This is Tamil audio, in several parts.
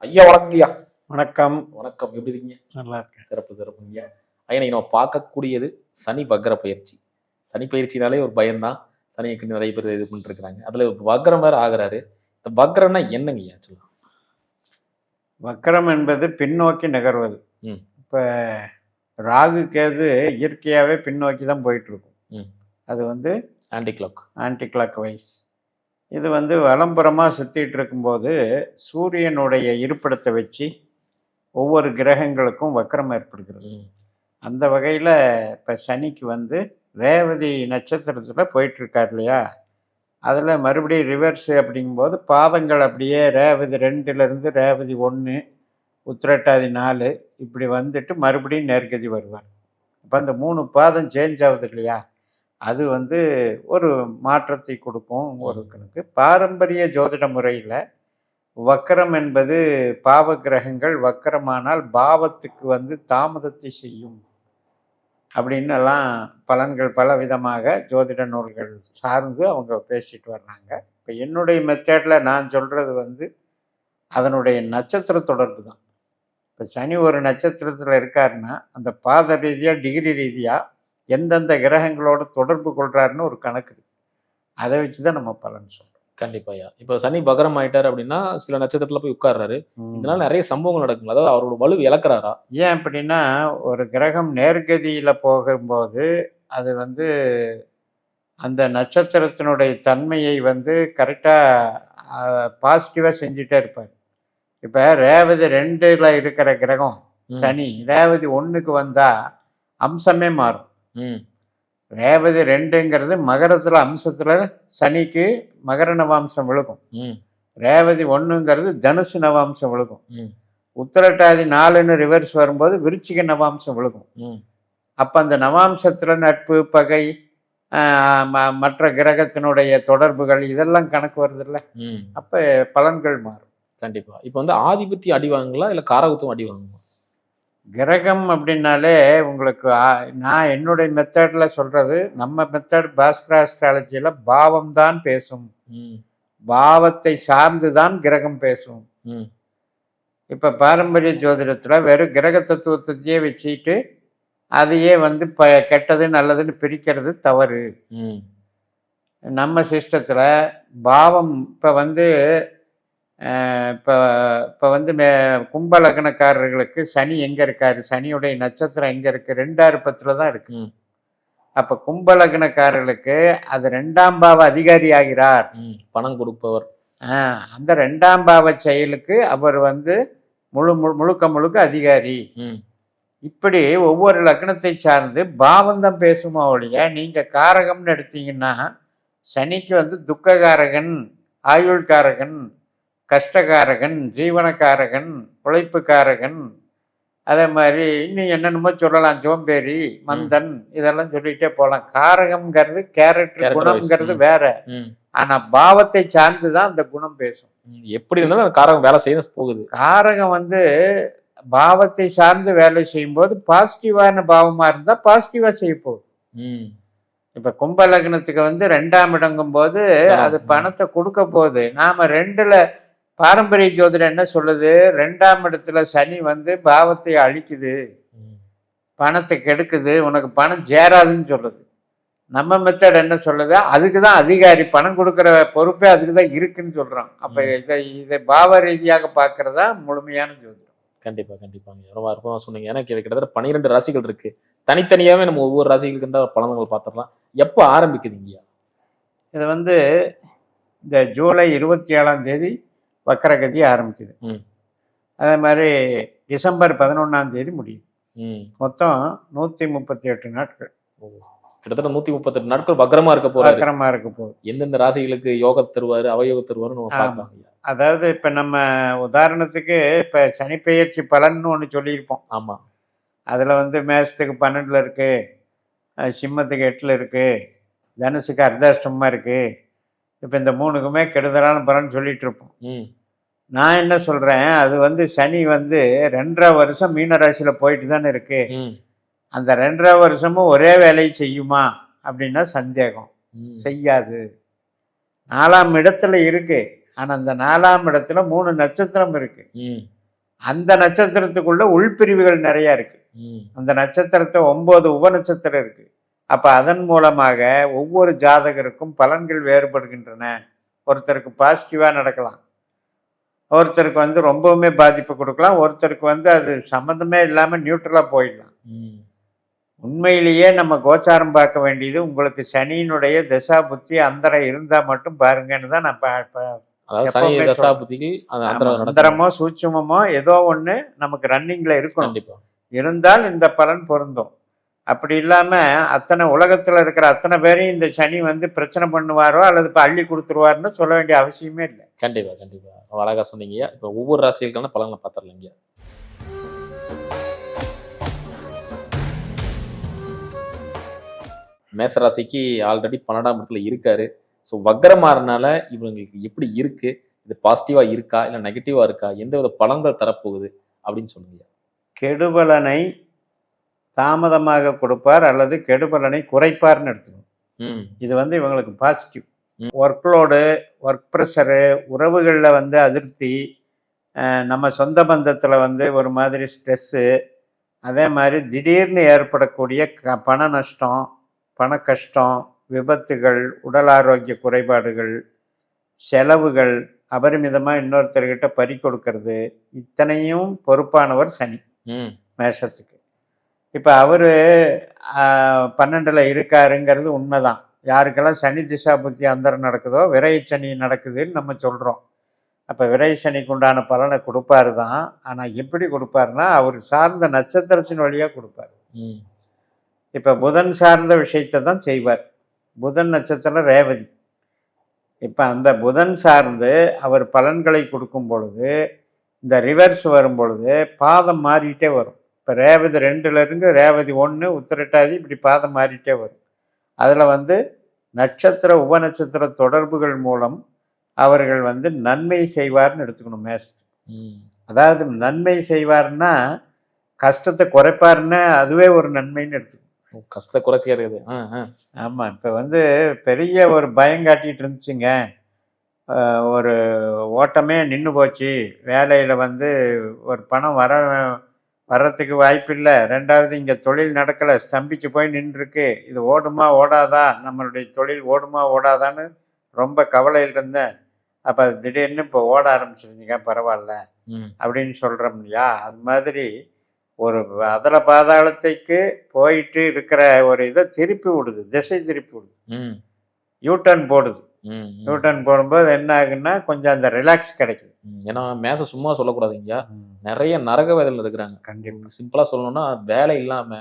ஐயா வணக்கம் ஐயா. வணக்கம். வணக்கம், எப்படி இருக்கீங்க? நல்லா இருக்கேன். சிறப்பு சிறப்புங்க ஐயா. ஐயா, நீங்க நம்ம பார்க்கக்கூடியது சனி வக்ர பயிற்சி. சனி பயிற்சினாலே ஒரு பயம்தான். சனிக்கு நிறைய பேர் இது பண்ணிட்டு இருக்காங்க. அதுல வக்ரம் வேற ஆகுறாரு. இந்த வக்ரம்னா என்னங்க ஐயா சொல்லலாம்? வக்கரம் என்பது பின்னோக்கி நகர்வது. ம். இப்போ ராகு கேது இயற்கையாகவே பின்னோக்கி தான் போயிட்டு இருக்கும். ம். அது வந்து anti clock. Anti clock wise. இது வந்து வலம்புறமாக சுற்றிட்டு இருக்கும்போது சூரியனுடைய இருப்பிடத்தை வச்சு ஒவ்வொரு கிரகங்களுக்கும் வக்கரம் ஏற்படுகிறது. அந்த வகையில் இப்போ சனிக்கு வந்து ரேவதி நட்சத்திரத்தில் போயிட்டுருக்கார் இல்லையா, அதில் மறுபடியும் ரிவர்ஸ் அப்படிங்கும்போது பாதங்கள் அப்படியே ரேவதி 2லேருந்து ரேவதி 1, உத்திரட்டாதி 4 இப்படி வந்துட்டு மறுபடியும் நேர்கதி வருவார். அப்போ அந்த 3 பாதம் சேஞ்ச் ஆகுது இல்லையா, அது வந்து ஒரு மாற்றத்தை கொடுக்கும். ஒரு கணக்கு பாரம்பரிய ஜோதிட முறையில் வக்கரம் என்பது பாவ கிரகங்கள் வக்கரமானால் பாவத்துக்கு வந்து தாமதத்தை செய்யும் அப்படின்னு எல்லாம் பலன்கள் பல விதமாக ஜோதிட நூல்கள் சார்ந்து அவங்க பேசிட்டு வர்றாங்க. இப்போ என்னுடைய மெத்தடில் நான் சொல்கிறது வந்து அதனுடைய நட்சத்திர தொடர்பு தான். இப்போ சனி ஒரு நட்சத்திரத்தில் இருக்காருன்னா அந்த பாத ரீதியாக டிகிரி ரீதியாக எந்தெந்த கிரகங்களோட தொடர்பு கொள்றாருன்னு ஒரு கணக்கு இருக்கு. அதை வச்சு தான் நம்ம பலன் சொல்றோம். கண்டிப்பா ஐயா. இப்போ சனி பகரம் ஆயிட்டாரு அப்படின்னா சில நட்சத்திரத்துல போய் உட்கார்றாரு. இதனால நிறைய சம்பவங்கள் நடக்கும். அதாவது அவரோட வலு இழக்கிறாரா? ஏன் அப்படின்னா ஒரு கிரகம் நேர்கதியில் போகும்போது அது வந்து அந்த நட்சத்திரத்தினுடைய தன்மையை வந்து கரெக்டாக பாசிட்டிவாக செஞ்சுட்டே இருப்பார். இப்போ ரேவதி 2ல் இருக்கிற கிரகம் சனி ரேவதி 1க்கு வந்தால் அம்சமே மாறும். ரேவதி 2ங்கிறது மகரத்தில் அம்சத்தில் சனிக்கு மகர நவாம்சம் விழுகும். ரேவதி 1ங்கிறது தனுசு நவாம்சம் விழுகும். உத்திரட்டாதி 4ன்னு ரிவர்ஸ் வரும்போது விருச்சிக நவாம்சம் விழுகும். அப்போ அந்த நவாம்சத்தில் நட்பு பகை மற்ற கிரகத்தினுடைய தொடர்புகள் இதெல்லாம் கணக்கு வருது இல்லை, அப்போ பலன்கள் மாறும். கண்டிப்பா. இப்போ வந்து ஆதிபத்தி அடி வாங்குங்களா இல்லை காரகத்துவம் அடி வாங்குமா? கிரகம் அப்படின்னாலே உங்களுக்கு நான் என்னுடைய மெத்தடில் சொல்கிறது, நம்ம மெத்தட் பாஸ்கர் ஆஸ்ட்ராலஜியில் பாவம் தான் பேசும். பாவத்தை சார்ந்து தான் கிரகம் பேசும். இப்போ பாரம்பரிய ஜோதிடத்தில் வெறும் கிரக தத்துவத்தையே வச்சுட்டு அதையே வந்து கெட்டது நல்லதுன்னு பிரிக்கிறது தவறு. நம்ம சிஸ்டத்தில் பாவம் இப்போ வந்து இப்போ வந்து கும்ப லக்னக்காரர்களுக்கு சனி எங்கே இருக்காரு, சனியுடைய நட்சத்திரம் எங்கே இருக்குது, 2ஆம் இடத்துல தான் இருக்கு. அப்போ கும்ப லக்னக்காரர்களுக்கு அது 2ஆம் பாவ அதிகாரி ஆகிறார், பணம் கொடுப்பவர். அந்த 2ஆம் பாவ செயலுக்கு அவர் வந்து முழுக்க அதிகாரி. இப்படி ஒவ்வொரு லக்னத்தை சார்ந்து பாவம் தான் பேசுமா ஒழிய நீங்கள் காரகம்னு எடுத்தீங்கன்னா சனிக்கு வந்து துக்ககாரகன், ஆயுள்காரகன், கஷ்டகாரகன், ஜீவனக்காரகன், உழைப்புக்காரகன், அதே மாதிரி இன்னும் என்னென்னமோ சொல்லலாம், சோம்பேறி, மந்தன், இதெல்லாம் சொல்லிகிட்டே போகலாம். காரகம்ங்கிறது கேரக்டர், குணம்ங்கிறது வேற. ஆனால் பாவத்தை சார்ந்து தான் அந்த குணம் பேசும். எப்படி இருந்தாலும் அந்த காரகம் வேலை செய்ய போகுது. காரகம் வந்து பாவத்தை சார்ந்து வேலை செய்யும்போது பாசிட்டிவான பாவமாக இருந்தால் பாசிட்டிவாக செய்ய போகுது. இப்போ கும்ப லக்னத்துக்கு வந்து 2ஆம் இடங்கும் போது அது பணத்தை கொடுக்க போகுது. நாம் 2ல் பாரம்பரிய ஜோதிடம் என்ன சொல்லுது, 2ஆம் இடத்துல சனி வந்து பாவத்தை அழிக்குது, பணத்தை கெடுக்குது, உனக்கு பணம் சேராதுன்னு சொல்லுது. நம்ம மெத்தட் என்ன சொல்லுது, அதுக்கு தான் அதிகாரி, பணம் கொடுக்குற பொறுப்பே அதுக்கு தான் இருக்குன்னு சொல்கிறோம். அப்போ இதை பாவ ரீதியாக பார்க்குறதா முழுமையான ஜோதிடம். கண்டிப்பாக கண்டிப்பாங்க, ரொம்ப அற்புதமாக சொன்னீங்க. ஏன்னா கிட்டத்தட்ட 12 ராசிகள் இருக்கு. தனித்தனியாகவே நம்ம ஒவ்வொரு ராசிகளுக்கு பலன்கள் பார்த்துடலாம். எப்போ ஆரம்பிக்குதுங்க இது வந்து இந்த ஜூலை 27ஆம் தேதி வக்கரகதி ஆரம்பிக்குது. அதே மாதிரி டிசம்பர் 11ஆம் தேதி முடியும். மொத்தம் 138 நாட்கள். கிட்டத்தட்ட 138 நாட்கள் வக்கரமா இருக்க போகுது. எந்தெந்த ராசிகளுக்கு யோக தருவாரு, அவயோக தருவாருன்னு நம்ம பார்க்கலாம். அதாவது இப்போ நம்ம உதாரணத்துக்கு இப்போ சனிப்பெயர்ச்சி பலன்னு ஒன்று சொல்லியிருப்போம். ஆமாம். அதில் வந்து மேஷத்துக்கு 12ல் இருக்கு, சிம்மத்துக்கு 8ல் இருக்கு, தனுசுக்கு அர்த்தாஷ்டமாக இருக்கு. இப்போ இந்த 3க்குமே கெடுதலான பலன் சொல்லிட்டு இருப்போம். நான் என்ன சொல்கிறேன், அது வந்து சனி வந்து 2.5 வருஷம் மீன ராசியில் போயிட்டு தானே இருக்கு. அந்த 2.5 வருஷமும் ஒரே வேலையை செய்யுமா அப்படின்னா சந்தேகம். செய்யாது. 4ஆம் இடத்துல இருக்கு, ஆனால் அந்த 4ஆம் இடத்துல 3 நட்சத்திரம் இருக்கு. ம் அந்த நட்சத்திரத்துக்குள்ள உள்பிரிவுகள் நிறைய இருக்கு. ம் அந்த நட்சத்திரத்தை 9 உபநட்சத்திரம் இருக்கு. அப்ப அதன் மூலமாக ஒவ்வொரு ஜாதகருக்கும் பலன்கள் வேறுபடுகின்றன. ஒருத்தருக்கு பாசிட்டிவா நடக்கலாம், ஒருத்தருக்கு வந்து ரொம்பவுமே பாதிப்பு கொடுக்கலாம், ஒருத்தருக்கு வந்து அது சம்மந்தமே இல்லாம நியூட்ரலா போயிடலாம். ம் உண்மையிலேயே நம்ம கோச்சாரம் பார்க்க வேண்டியது உங்களுக்கு சனியினுடைய தசா புத்தி அந்தரம் இருந்தா மட்டும் பாருங்கன்னு தான் நான் அதாவது சனி எப்பவுமே தசா சொல்றேன். புத்திக்கு அந்த ஆமா, அந்தரம் நடக்கும். அந்தரமோ சூட்சுமமோ ஏதோ ஒண்ணு நமக்கு ரன்னிங்ல இருக்கணும். கண்டிப்பா. இருந்தால் இந்த பலன் பொருந்தும். அப்படி இல்லாம அத்தனை உலகத்துல இருக்கிற அத்தனை பேரையும் இந்த சனி வந்து பிரச்சனை பண்ணுவாரோ அல்லது இப்ப அள்ளி கொடுத்துருவாருன்னு சொல்ல வேண்டிய அவசியமே இல்லை. கண்டிப்பா கண்டிப்பா அழகா சொன்னீங்க. இப்போ ஒவ்வொரு ராசிகளுக்கான பலன்களை பார்த்துடலாங்க. மேசராசிக்கு ஆல்ரெடி 12ஆம் இடத்துல இருக்காரு. ஸோ வக்ரமாறனால இவங்களுக்கு எப்படி இருக்கு, இது பாசிட்டிவா இருக்கா இல்லை நெகட்டிவா இருக்கா, எந்த வித பலன்கள் தரப்போகுது அப்படின்னு சொல்லுங்க. கெடுபலனை தாமதமாக கொடுப்பார் அல்லது கெடுபலனை குறைப்பார்னு எடுத்துக்கணும். ம் இது வந்து இவங்களுக்கு பாசிட்டிவ். ஒர்க்லோடு, ஒர்க் ப்ரெஷரு, உறவுகளில் வந்து அதிருப்தி, நம்ம சொந்த பந்தத்தில் வந்து ஒரு மாதிரி ஸ்ட்ரெஸ்ஸு, அதே மாதிரி திடீர்னு ஏற்படக்கூடிய பண நஷ்டம், பண கஷ்டம், விபத்துகள், உடல் ஆரோக்கிய குறைபாடுகள், செலவுகள், அபரிமிதமாக இன்னொருத்தர்கிட்ட பறி கொடுக்கறது, இத்தனையும் பொறுப்பானவர் சனி ம் மேஷத்துக்கு. இப்போ அவர் 12ல் இருக்காருங்கிறது உண்மைதான். யாருக்கெல்லாம் சனி திசா புத்தி அந்தரம் நடக்குதோ விரை சனி நடக்குதுன்னு நம்ம சொல்கிறோம். அப்போ விரை சனிக்கு உண்டான பலனை கொடுப்பாரு தான். ஆனால் எப்படி கொடுப்பாருன்னா அவர் சார்ந்த நட்சத்திரத்தின் வழியாக கொடுப்பார். ம் இப்போ புதன் சார்ந்த விஷயத்தை தான் செய்வார். புதன் நட்சத்திரம் ரேவதி. இப்போ அந்த புதன் சார்ந்து அவர் பலன்களை கொடுக்கும் பொழுது இந்த ரிவர்ஸ் வரும் பொழுது பாதம் மாறிட்டே வரும். இப்போ ரேவதி 2லேருந்து ரேவதி 1 உத்திரட்டாதி இப்படி பாதம் மாறிட்டே வரும். அதில் வந்து நட்சத்திர உபநட்சத்திர தொடர்புகள் மூலம் அவர்கள் வந்து நன்மை செய்வார்னு எடுத்துக்கணும் மேஷத்துக்கு. ம் அதாவது நன்மை செய்வார்னா கஷ்டத்தை குறைப்பார்னா அதுவே ஒரு நன்மைன்னு எடுத்துக்கணும். கஷ்டத்தை குறைச்சிக்கிறது. ஆமாம், இப்போ வந்து பெரிய ஒரு பயம் காட்டிகிட்டு இருந்துச்சுங்க, ஒரு ஓட்டமே நின்று போச்சு, வேலையில் வந்து ஒரு பணம் வர்றதுக்கு வாய்ப்பில்லை, ரெண்டாவது இங்கே தொழில் நடக்கலை, ஸ்தம்பிச்சு போய் நின்றுருக்கு, இது ஓடுமா ஓடாதா, நம்மளுடைய தொழில் ஓடுமா ஓடாதான்னு ரொம்ப கவலையில் இருந்தேன். அப்போ அது திடீர்னு இப்போ ஓட ஆரம்பிச்சிருந்தீங்க, பரவாயில்ல அப்படின்னு சொல்கிறோம் இல்லையா. அது மாதிரி ஒரு அதல பாதாளத்துக்கு போயிட்டு இருக்கிற ஒரு இதை திருப்பி விடுது, திசை திருப்பி விடுது, யூட்டர்ன் போடுது. யூட்டர்ன் போடும்போது என்ன ஆகுன்னா கொஞ்சம் அந்த ரிலாக்ஸ் கிடைக்குது. ஏன்னா மேச சும்மா சொல்லக்கூடாதுங்க, நிறைய நரக வேதனையில் இருக்கிறாங்க. கண்டிப்பாக சிம்பிளா சொல்லணும்னா வேலை இல்லாம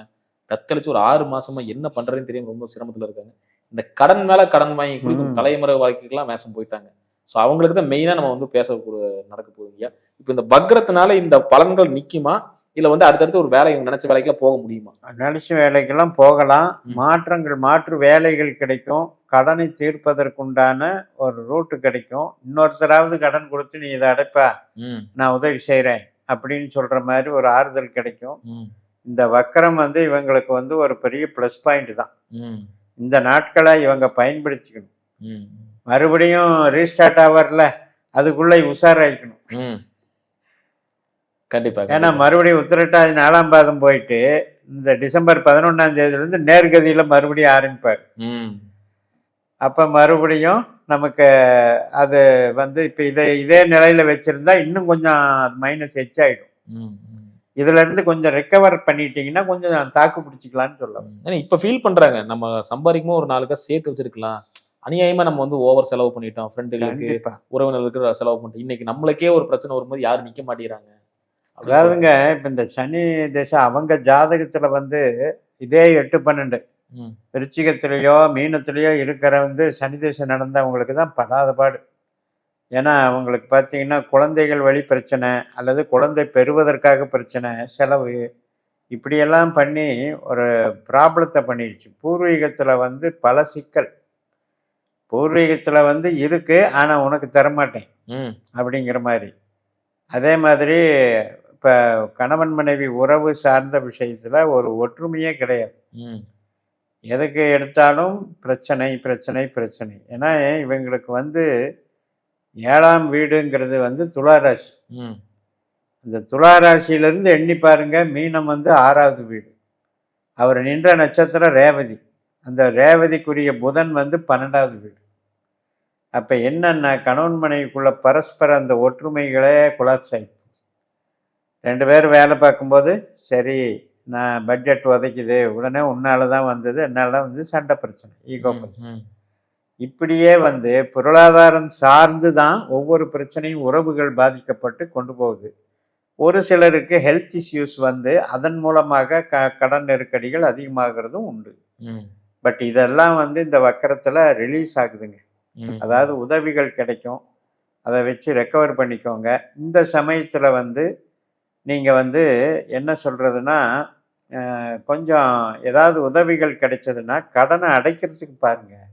தத்தளிச்சு ஒரு 6 மாசமா என்ன பண்றதுன்னு தெரியும், ரொம்ப சிரமத்துல இருக்காங்க. இந்த கடன் மேல கடன் வாங்கி குடிக்கும் தலைமுறை வாழ்க்கைக்கெல்லாம் மேசம் போயிட்டாங்க. ஸோ அவங்களுக்கு தான் மெயினா நம்ம வந்து பேசக்கூடிய நடக்க போகுதுங்க. இப்போ இந்த வக்ரத்தினால இந்த பலன்கள் நிக்குமா, இல்ல வந்து அடுத்தடுத்து ஒரு வேலை நினைச்ச வேலைக்கெல்லாம் போக முடியுமா? நினைச்ச வேலைக்கெல்லாம் போகலாம். மாற்றங்கள், மாற்று வேலைகள் கிடைக்கும், கடனை தீர்ப்பதற்குண்டான ஒரு ரூட்டு கிடைக்கும். இன்னொருத்தராவது கடன் கொடுத்து நீ இதை அடைப்பா, நான் உதவி செய்கிறேன் அப்படின்னு சொல்ற மாதிரி ஒரு ஆறுதல் கிடைக்கும். இந்த வக்கரம் வந்து இவங்களுக்கு வந்து ஒரு பெரிய ப்ளஸ் பாயிண்ட் தான். இந்த நாட்களை இவங்க பயன்படுத்திக்கணும். மறுபடியும் ரீஸ்டார்ட் ஆவர்ல, அதுக்குள்ள உஷாராயிக்கணும். கண்டிப்பா. ஏன்னா மறுபடியும் உத்திரட்டாதி 4ஆம் பாதம் போயிட்டு இந்த டிசம்பர் 11ஆம் தேதியிலிருந்து நேர்கதியில மறுபடியும் ஆரம்பிப்பார். அப்ப மறுபடியும் நமக்கு அது வந்து இப்ப இதே நிலையில வச்சிருந்தா இன்னும் கொஞ்சம் மைனஸ் எச் ஆயிடும். இதுல இருந்து கொஞ்சம் ரெக்கவர் பண்ணிட்டீங்கன்னா கொஞ்சம் தாக்கு பிடிச்சிக்கலாம்னு சொல்லலாம். ஏன்னா இப்ப ஃபீல் பண்றாங்க, நம்ம சம்பாதிக்கும் ஒரு 4 காசு சேர்த்து வச்சிருக்கலாம், அநியாயமா நம்ம வந்து ஓவர் செலவு பண்ணிட்டோம், ஃப்ரெண்டுகளுக்கு உறவினர்களுக்கு செலவு பண்ணிட்டோம், இன்னைக்கு நம்மளுக்கே ஒரு பிரச்சனை வரும்போது யாரும் நிக்க மாட்டேங்கிறாங்க. அதாவதுங்க இப்ப இந்த சனி திசை அவங்க ஜாதகத்துல வந்து இதே 8-12 விருச்சிகத்திலேயோ மீனத்திலேயோ இருக்கிற வந்து சனி திசை நடந்தவங்களுக்கு தான் படாத பாடு. ஏன்னா அவங்களுக்கு பார்த்தீங்கன்னா குழந்தைகள் வழி பிரச்சனை அல்லது குழந்தை பெறுவதற்காக பிரச்சனை, செலவு, இப்படியெல்லாம் பண்ணி ஒரு ப்ராப்ளத்தை பண்ணிடுச்சு. பூர்வீகத்தில் வந்து பல சிக்கல், பூர்வீகத்தில் வந்து இருக்கு ஆனால் உனக்கு தரமாட்டேன் அப்படிங்கிற மாதிரி. அதே மாதிரி இப்போ கணவன் மனைவி உறவு சார்ந்த விஷயத்தில் ஒரு ஒற்றுமையே கிடையாது. எதுக்கு எடுத்தாலும் பிரச்சனை பிரச்சனை பிரச்சனை. ஏன்னா இவங்களுக்கு வந்து 7ஆம் வீடுங்கிறது வந்து துளாராசி. ம் இந்த துளாராசியிலிருந்து எண்ணி பாருங்க, மீனம் வந்து 6வது வீடு. அவர் நின்ற நட்சத்திரம் ரேவதி. அந்த ரேவதிக்குரிய புதன் வந்து 12வது வீடு. அப்போ என்னன்னா கணவன் மனைவிக்குள்ள பரஸ்பர அந்த ஒற்றுமைகளே கொலாப்ஸ் ஆயிடுச்சு. 2 பேரும் வேலை பார்க்கும்போது சரி நான் பட்ஜெட் உதைக்குது, உடனே உன்னால தான் வந்தது, என்னால் தான் வந்து சண்டை பிரச்சனை, ஈகோ பிரச்சனை. இப்படியே வந்து பொருளாதாரம் சார்ந்து தான் ஒவ்வொரு பிரச்சனையும் உறவுகள் பாதிக்கப்பட்டு கொண்டு போகுது. ஒரு சிலருக்கு ஹெல்த் இஷ்யூஸ் வந்து அதன் மூலமாக கடன் நெருக்கடிகள் அதிகமாகிறதும் உண்டு. பட் இதெல்லாம் வந்து இந்த வக்கரத்தில் ரிலீஸ் ஆகுதுங்க. அதாவது உதவிகள் கிடைக்கும், அதை வச்சு ரெக்கவர் பண்ணிக்கோங்க. இந்த சமயத்தில் வந்து நீங்கள் வந்து என்ன சொல்கிறதுனா, கொஞ்சம் ஏதாவது உதவிகள் கிடைச்சதுன்னா கடனை அடைக்கிறதுக்கு பாருங்கள்.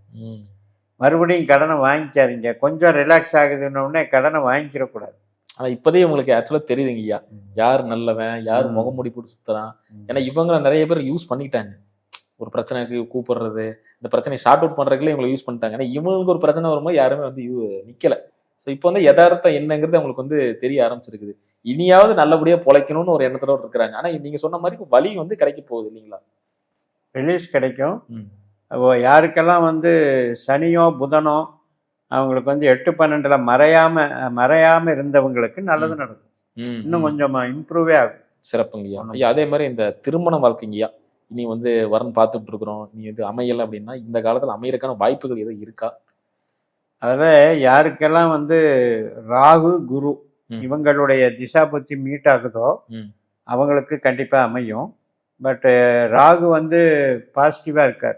மறுபடியும் கடனை வாங்கிக்காதீங்க. கொஞ்சம் ரிலாக்ஸ் ஆகுதுன்னொடனே கடனை வாங்கிக்கிறக்கூடாது. ஆனால் இப்போதே உங்களுக்கு ஆக்சுவலாக தெரியுதுங்க ஐயா, யார் நல்லவன், யார் முகமூடி போட்டு சுற்றுறான். ஏன்னா இவங்களை நிறைய பேர் யூஸ் பண்ணிட்டாங்க. ஒரு பிரச்சனைக்கு கூப்பிடுறது, இந்த பிரச்சனையை ஷார்ட் அவுட் பண்ணுறதுக்குள்ளே இவங்களை யூஸ் பண்ணிட்டாங்க. ஏன்னா இவங்களுக்கு ஒரு பிரச்சனை வரும்போது யாருமே வந்து நிற்கலை. ஸோ இப்போ வந்து யதார்த்தம் என்னங்கிறது அவங்களுக்கு வந்து தெரிய ஆரம்பிச்சிருக்குது. இனியாவது நல்லபடியாக பொழைக்கணும்னு ஒரு எண்ணத்தோடு இருக்கிறாங்க. ஆனால் நீங்கள் சொன்ன மாதிரி வழி வந்து கிடைக்க போகுது இல்லைங்களா? ரிலீஸ் கிடைக்கும். யாருக்கெல்லாம் வந்து சனியோ புதனோ அவங்களுக்கு வந்து 8-12 மறையாம இருந்தவங்களுக்கு நல்லது நடக்கும். இன்னும் கொஞ்சம் இம்ப்ரூவே ஆகும். சிறப்புங்கய்யா. ஐயா அதே மாதிரி இந்த திருமண வாழ்க்கைங்கய்யா, இனி வந்து வரன் பார்த்துட்டு இருக்கிறோம், நீ வந்து அமையலை அப்படின்னா இந்த காலத்தில் அமையறதுக்கான வாய்ப்புகள் எதுவும் இருக்கா? அதில் யாருக்கெல்லாம் வந்து ராகு குரு இவங்களுடைய திசா புத்தி மீட் ஆகுதோ அவங்களுக்கு கண்டிப்பாக அமையும். பட்டு ராகு வந்து பாசிட்டிவாக இருக்கார்.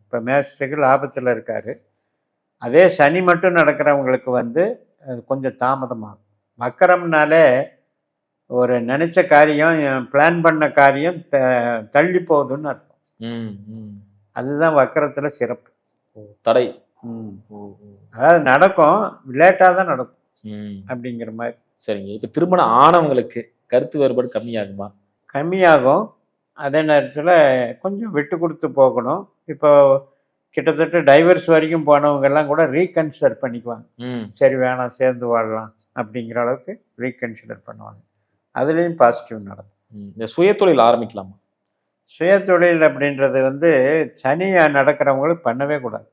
இப்போ மேஷத்துக்கு லாபத்தில் இருக்கார். அதே சனி மட்டும் நடக்கிறவங்களுக்கு வந்து கொஞ்சம் தாமதமாகும். வக்கரம்னாலே ஒரு நினச்ச காரியம், பிளான் பண்ண காரியம் தள்ளி போகுதுன்னு அர்த்தம். அதுதான் வக்கரத்தில் சிறப்பு. தடை. அதாவது நடக்கும், லேட்டாக தான் நடக்கும் அப்படிங்கிற மாதிரி. சரிங்க. இப்போ திருமணம் ஆனவங்களுக்கு கருத்து வேறுபாடு கம்மியாகுமா? கம்மியாகும். அதே நேரத்தில் கொஞ்சம் விட்டு கொடுத்து போகணும். இப்போ கிட்டத்தட்ட டைவர்ஸ் வரைக்கும் போனவங்கெல்லாம் கூட ரீகன்சிடர் பண்ணிக்குவாங்க. சரி வேணாம், சேர்ந்து வாழலாம் அப்படிங்கிற அளவுக்கு ரீகன்சிடர் பண்ணுவாங்க. அதுலேயும் பாசிட்டிவ் நடக்கும். இந்த சுயதொழில் ஆரம்பிக்கலாமா? சுயதொழில் அப்படின்றது வந்து சனி நடக்கிறவங்களுக்கு பண்ணவே கூடாது.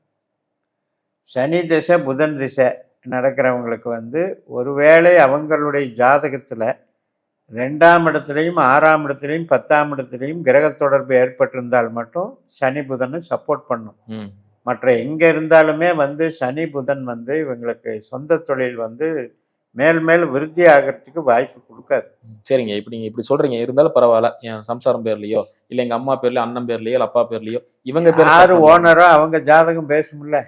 சனி திசை புதன் திசை நடக்கிறவங்களுக்கு வந்து ஒருவேளை அவங்களுடைய ஜாதகத்தில் 2ஆம் இடத்துலையும் 6ஆம் இடத்துலையும் 10ஆம் இடத்துலையும் கிரக தொடர்பு ஏற்பட்டிருந்தால் மட்டும் சனி புதனை சப்போர்ட் பண்ணும். மற்ற எங்கே இருந்தாலுமே வந்து சனி புதன் வந்து இவங்களுக்கு சொந்த தொழில் வந்து மேல் மேல் விருத்தி ஆகிறதுக்கு வாய்ப்பு கொடுக்காது. சரிங்க. இப்போ நீங்கள் இப்படி சொல்கிறீங்க, இருந்தாலும் பரவாயில்ல, என் சம்சாரம் பேர்லையோ இல்லை எங்கள் அம்மா பேர்லையோ அண்ணன் பேர்லையோ இல்லை அப்பா பேர்லையோ இவங்க பேர் யாரு ஓனரோ அவங்க ஜாதகம் பேசும்ல.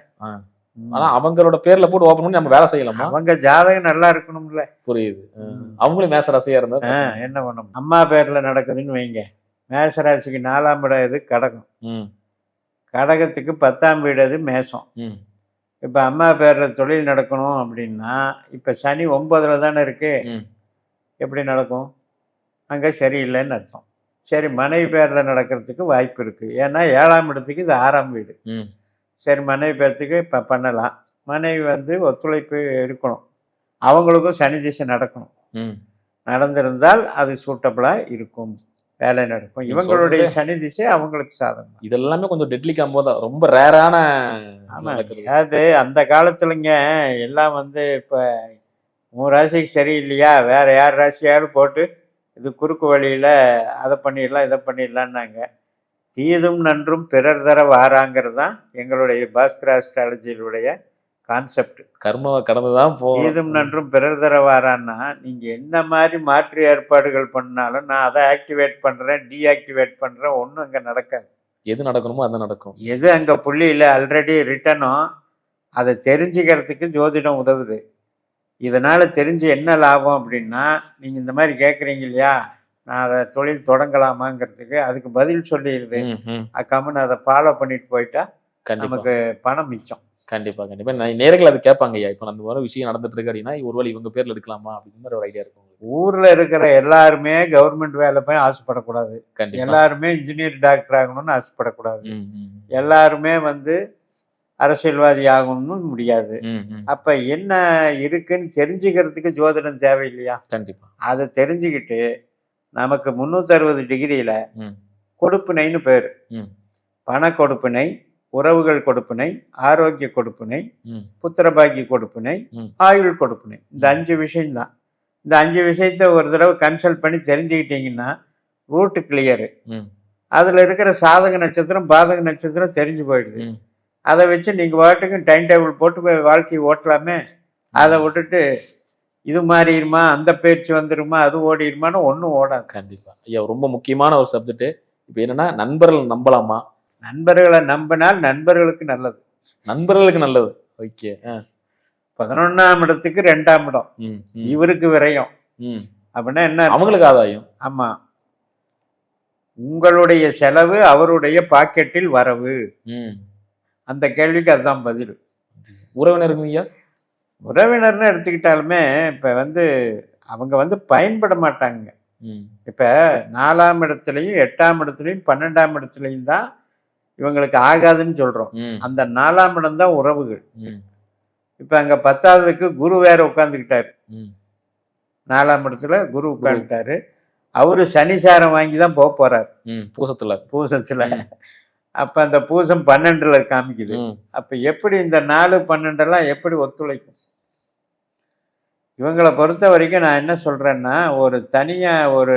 ஆனா அவங்களோட பேர்ல போட்டு ஓபன் பண்ணி நம்ம வேலை செய்யலாமா? அவங்க ஜாதகம் நல்லா இருக்கணும்ல. புரியுது. அவங்களும் மேசராசியா இருந்தா என்ன பண்ணணும்? அம்மா பேர்ல நடக்குதுன்னு வைங்க, மேசராசிக்கு 4ஆம் இடம் எது? கடகம். கடகத்துக்கு 10ஆம் வீடு எது? மேசம். இப்ப அம்மா பேர்ல தொழில் நடக்கணும் அப்படின்னா இப்ப சனி 9ல் தானே இருக்கு. எப்படி நடக்கும்? அங்க சரியில்லைன்னு அர்த்தம். சரி, மனைவி பேர்ல நடக்கிறதுக்கு வாய்ப்பு இருக்கு. ஏன்னா 7ஆம் இடத்துக்கு இது 6ஆம் வீடு. சரி, மனைவி பேர்த்துக்கு இப்போ பண்ணலாம். மனைவி வந்து ஒத்துழைப்பு இருக்கணும். அவங்களுக்கும் சனி திசை நடக்கணும். நடந்திருந்தால் அது சூட்டபிளாக இருக்கும், வேலை நடக்கும். இவங்களுடைய சனி திசை அவங்களுக்கு சாதகம். இதெல்லாமே கொஞ்சம் டெட்லி காம்போ தான், ரொம்ப ரேரான. அது அந்த காலத்துலங்க எல்லாம் வந்து இப்போ உன் ராசிக்கு சரியில்லையா, வேற யார் ராசியாவது போட்டு இது குறுக்கு வழியில் அதை பண்ணிடலாம் இதை பண்ணிடலான்னாங்க. தீதும் நன்றும் பிறர் தர வாராங்கிறது தான் எங்களுடைய பாஸ்கர் ஆஸ்ட்ராலஜியினுடைய கான்செப்ட். கர்மாவை கடந்துதான் தீதும் நன்றும் பிறர் தர வாரான்னா நீங்கள் என்ன மாதிரி மாற்று ஏற்பாடுகள் பண்ணாலும் நான் அதை ஆக்டிவேட் பண்ணுறேன் டீஆக்டிவேட் பண்ணுறேன், ஒன்றும் அங்கே நடக்காது. எது நடக்கணுமோ அது நடக்கும். எது அங்கே புள்ளியில் ஆல்ரெடி ரிட்டனோ அதை தெரிஞ்சுக்கிறதுக்கு ஜோதிடம் உதவுது. இதனால் தெரிஞ்சு என்ன லாபம் அப்படின்னா, நீங்கள் இந்த மாதிரி கேட்குறீங்க இல்லையா, நான் அதை தொழில் தொடங்கலாமாங்கிறதுக்கு அதுக்கு பதில் சொல்லிடுது. அக்காம அதை ஃபாலோ பண்ணிட்டு போயிட்டா நமக்கு பணம் மிச்சம். கண்டிப்பா கண்டிப்பா. நேரங்கள் அது கேட்பாங்க ஐயா, இப்போ அந்த மாதிரி விஷயம் நடந்துட்டு இருக்கு அப்படின்னா ஒருவேளை இவங்க பேர்ல எடுக்கலாமா அப்படின்னு ஒரு ஐடியா இருக்கும். ஊர்ல இருக்கிற எல்லாருமே கவர்மெண்ட் வேலை போய் ஆசைப்படக்கூடாது. எல்லாருமே இன்ஜினியர் டாக்டர் ஆகணும்னு ஆசைப்படக்கூடாது. எல்லாருமே வந்து அரசியல்வாதி ஆகணும்னு முடியாது. ம், ம். அப்ப என்ன இருக்குன்னு தெரிஞ்சுக்கிறதுக்கு ஜோதிடம் தேவையில்லையா? கண்டிப்பா. அதை தெரிஞ்சுக்கிட்டு நமக்கு 360 டிகிரியில ம், கொடுப்பினைன்னு பேர். ம், பண கொடுப்பினை, உறவுகள் கொடுப்பினை, ஆரோக்கிய கொடுப்பினை, ம், புத்திரபாக்கிய கொடுப்பினை, ம். ஆயுள் கொடுப்பினை. இந்த 5 விஷயம்தான். இந்த 5 விஷயத்த ஒரு தடவை கன்சல்ட் பண்ணி தெரிஞ்சுக்கிட்டீங்கன்னா ரூட்டு கிளியரு. ம், அதில் இருக்கிற சாதக நட்சத்திரம் பாதக நட்சத்திரம் தெரிஞ்சு போயிடுது. ம். அதை வச்சு நீங்கள் பாட்டுக்கு டைம் டேபிள் போட்டு வாழ்க்கையை ஓட்டலாமே. அதை விட்டுட்டு இது மாறிடுமா, அந்த பயிற்சி வந்துடுமா, அது ஓடிடுமான்னு ஒன்றும் ஓடாது. கண்டிப்பா. ஐயா ரொம்ப முக்கியமான ஒரு சப்ஜெக்ட். இப்போ என்னன்னா நண்பர்கள் நம்பலாமா? நண்பர்களை நம்பினால் நண்பர்களுக்கு நல்லது. நண்பர்களுக்கு நல்லது. ஓகே. 11ஆம் இடத்துக்கு 2ஆம் இடம், ம், ம், இவருக்கு விரயம். ம். அப்படின்னா என்ன அர்த்தம்? அவங்களுக்கு ஆதாயம். ஆமா, உங்களுடைய செலவு அவருடைய பாக்கெட்டில் வரவு. ம். அந்த கேள்விக்கு அதுதான் பதில். உறவினருக்கு ஐயா? உறவினர்னு எடுத்துக்கிட்டாலுமே இப்ப அவங்க பயன்பட மாட்டாங்க. ம், இப்ப 4ஆம் இடத்துலையும் 8ஆம் இடத்துலையும் 12ஆம் இடத்துலையும் தான் இவங்களுக்கு ஆகாதுன்னு சொல்றோம். ம், அந்த 4ஆம் இடம் தான் உறவுகள். ம், இப்ப அங்க 10ஆவதுக்கு குரு வேற உட்கார்ந்துக்கிட்டாரு. ம். 4ஆம் இடத்துல குரு உட்கார்ந்துட்டாரு. அவரு சனிசாரம் வாங்கி தான் போக போறாரு ம். பூசத்துல. பூசத்துல. அப்ப அந்த பூசம் 12ல காமிக்குது. ம், அப்ப எப்படி இந்த 4, 12 எல்லாம் எப்படி ஒத்துழைக்கும்? இவங்களை பொறுத்த வரைக்கும் நான் என்ன சொல்றேன்னா, ஒரு தனியா ஒரு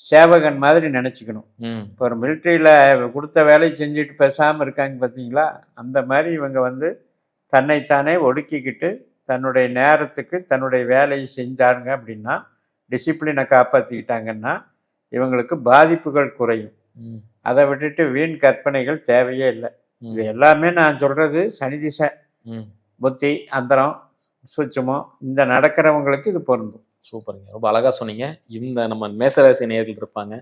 சேவகன் மாதிரி நினைச்சுக்கணும். ம், இப்போ ஒரு மிலிட்ரியில கொடுத்த வேலையை செஞ்சுட்டு பேசாம இருக்காங்க பார்த்தீங்களா? அந்த மாதிரி இவங்க தன்னைத்தானே ஒடுக்கிக்கிட்டு தன்னுடைய நேரத்துக்கு தன்னுடைய வேலையை செஞ்சாங்க அப்படின்னா, டிசிப்ளினை காப்பாற்றிக்கிட்டாங்கன்னா இவங்களுக்கு பாதிப்புகள் குறையும். ம், அதை விட்டுட்டு வீண் கற்பனைகள் தேவையே இல்லை. ம். இது எல்லாமே நான் சொல்றது சனி திசை, ம். புத்தி, அந்தரம், சூட்சுமம் இந்த நடக்கிறவங்களுக்கு இது பொருந்தும். சூப்பருங்க. ரொம்ப அழகா சொன்னீங்க. இந்த நம்ம மேசராசி நேயர்கள் இருப்பாங்க.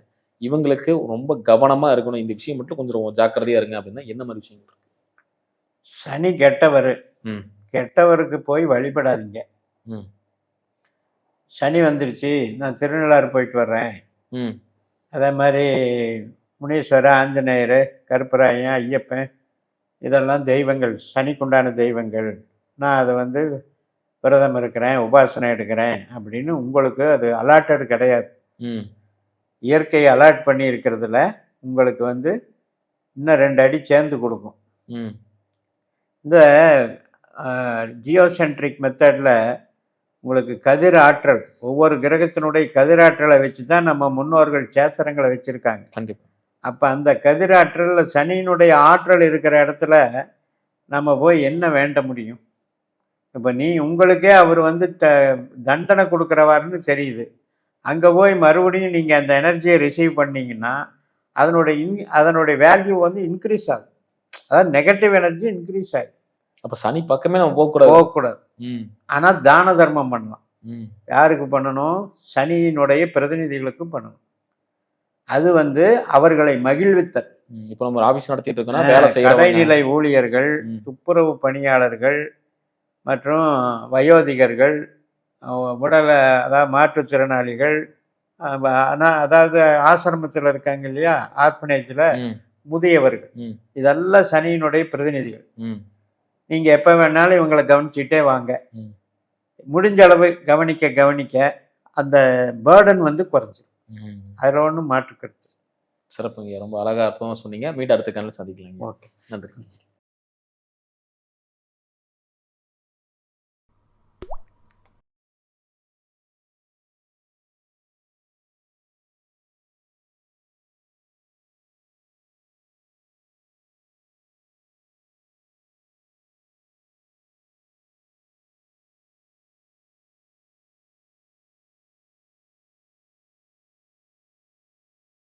இவங்களுக்கு ரொம்ப கவனமா இருக்கணும். இந்த விஷயம் மட்டும் கொஞ்சம் ஜாக்கிரதையா இருங்க அப்படின்னா என்ன மாதிரி விஷயங்கள் இருக்கு? சனி கெட்டவர். ம், கெட்டவருக்கு போய் வழிபடாதீங்க. ம், சனி வந்துருச்சு, நான் திருநள்ளாறு போயிட்டு வர்றேன். ம், அதே மாதிரி முனீஸ்வரர், ஆஞ்சநேயர், கருப்பராயன், ஐயப்பன் இதெல்லாம் தெய்வங்கள், சனிக்குண்டான தெய்வங்கள். நான் அதை விரதம் இருக்கிறேன், உபாசனை எடுக்கிறேன் அப்படின்னு உங்களுக்கு அது அலாட்டட் கிடையாது. ம், இயற்கையை அலாட் பண்ணி இருக்கிறதுல உங்களுக்கு இன்னும் 2 அடி சேர்ந்து கொடுக்கும். ம், இந்த ஜியோசென்ட்ரிக் மெத்தடில் உங்களுக்கு கதிர் ஆற்றல், ஒவ்வொரு கிரகத்தினுடைய கதிராற்றலை வச்சு தான் நம்ம முன்னோர்கள் சேத்திரங்களை வச்சுருக்காங்க. கண்டிப்பா. அப்போ அந்த கதிராற்றலில் சனியினுடைய ஆற்றல் இருக்கிற இடத்துல நம்ம போய் என்ன வேண்ட முடியும்? இப்போ உங்களுக்கே அவர் தண்டனை கொடுக்குறவாருன்னு தெரியுது. அங்கே போய் மறுபடியும் நீங்கள் அந்த எனர்ஜியை ரிசீவ் பண்ணீங்கன்னா அதனுடைய வேல்யூ இன்க்ரீஸ் ஆகும். அதாவது நெகட்டிவ் எனர்ஜி இன்க்ரீஸ் ஆகும். அப்ப சனி பக்கமே நம்ம போகக்கூடாது. ம். ஆனால் தான தர்மம் பண்ணலாம். ம், யாருக்கு பண்ணணும்? சனியினுடைய பிரதிநிதிகளுக்கு பண்ணணும். அது அவர்களை மகிழ்வித்தல். ம். இப்போ நம்ம ஒரு ஆபீஸ் நடத்திட்டு இருக்கோம்னா வேலை செய்யறவங்க, கடைநிலை ஊழியர்கள், ம், துப்புரவு பணியாளர்கள் மற்றும் வயோதிகர்கள், அதாவது மாற்றுத்திறனாளிகள், அதாவது ஆசிரமத்தில் இருக்காங்க இல்லையா, ஆர்பனேஜில் ம், முதியவர்கள், ம், இதெல்லாம் சனியினுடைய பிரதிநிதிகள். ம், நீங்கள் எப்போ வேணாலும் இவங்களை கவனிச்சுட்டே வாங்க. ம், முடிஞ்ச அளவு கவனிக்க அந்த பேர்டன் குறைஞ்சிடும். ம். அதில் ஒன்றும் மாற்றுக்கிறது. சிறப்புங்க. ரொம்ப அழகா அற்புதமா சொன்னீங்க. மீண்டும் அடுத்த கண்ணில் சந்திக்கலாங்க. ஓகே, நன்றி.